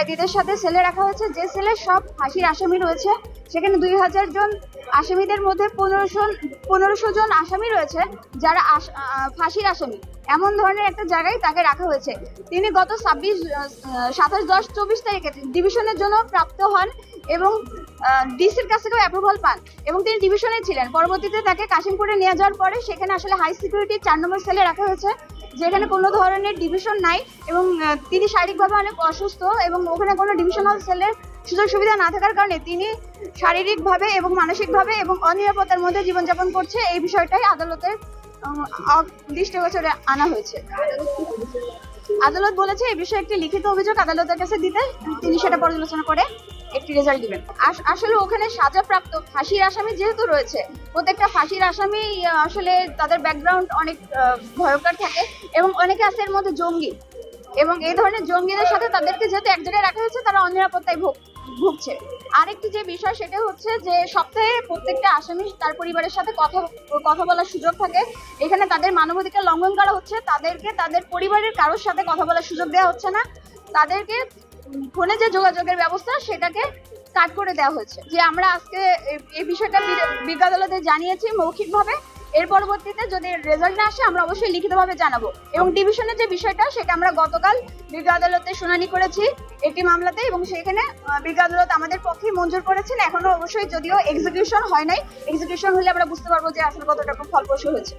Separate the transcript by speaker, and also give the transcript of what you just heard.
Speaker 1: কয়েদিদের সাথে সেলে রাখা হয়েছে, যে সেলে সব ফাঁসির আসামি রয়েছে। সেখানে 2000 জন আসামিদের মধ্যে 1500 জন আসামি রয়েছে যারা ফাঁসির আসামি। এমন ধরনের একটা জায়গায় তাকে রাখা হয়েছে। তিনি গত 27-10-24 তারিখে ডিভিশনের জন্য প্রাপ্ত হন এবং ডিসির কাছ থেকেও অ্যাপ্রুভাল পান এবং তিনি ডিভিশনে ছিলেন। পরবর্তীতে তাকে কাশিমপুরে নিয়ে যাওয়ার পরে সেখানে আসলে হাই সিকিউরিটি 4 নম্বর সেলে রাখা হয়েছে, যেখানে কোনো ধরনের ডিভিশন নাই এবং তিনি শারীরিকভাবে অনেক অসুস্থ এবং ওখানে কোনো ডিভিশনাল সেলের সুযোগ সুবিধা না থাকার কারণে তিনি শারীরিকভাবে এবং মানসিকভাবে এবং অনিরাপত্তার মধ্যে জীবনযাপন করছে। এই বিষয়টাই আদালতের দৃষ্টিগোচরে আনা হয়েছে। আদালত বলেছে এই বিষয়ে একটি লিখিত অভিযোগ আদালতের কাছে দিতে, তিনি সেটা পর্যালোচনা করে একটি রেজাল্ট দিবেন। আসলে ওখানে সাজাপ্রাপ্ত ফাঁসির আসামি যেহেতু রয়েছে, প্রত্যেকটা ফাঁসির আসামি আসলে তাদের ব্যাকগ্রাউন্ড অনেক ভয়ঙ্কর থাকে এবং অনেকে আছে এর মধ্যে জঙ্গি, এবং এই ধরনের জঙ্গিদের সাথে তাদেরকে যেহেতু এক জায়গায় রাখা হয়েছে তারা অনিরাপত্তায় ভুগছে। আরেকটি যে বিষয় সেটা হচ্ছে যে সপ্তাহে প্রত্যেকটা আসামি তার পরিবারের সাথে কথা বলার সুযোগ থাকে। এখানে তাদের মানবাধিকার লঙ্ঘন করা হচ্ছে, তাদেরকে তাদের পরিবারের কারোর সাথে কথা বলার সুযোগ দেওয়া হচ্ছে না, তাদেরকে ফোনে যে যোগাযোগের ব্যবস্থা সেটাকে কাট করে দেওয়া হয়েছে। যে আমরা আজকে এই বিষয়টা বিজ্ঞ আদালতে জানিয়েছি মৌখিকভাবে, এর পরবর্তীতে যদি রেজাল্ট না আসে আমরা অবশ্যই লিখিতভাবে জানাবো। এবং ডিভিশনের যে বিষয়টা সেটা আমরা গতকাল বিজ্ঞ আদালতে শুনানি করেছি একটি মামলাতে, এবং সেখানে বিজ্ঞ আদালত আমাদের পক্ষে মঞ্জুর করেছেন। এখনো অবশ্যই যদিও এক্সিকিউশন হয় নাই, এক্সিকিউশন হলে আমরা বুঝতে পারবো যে আসলে কতটা ফলপ্রসূ হয়েছে।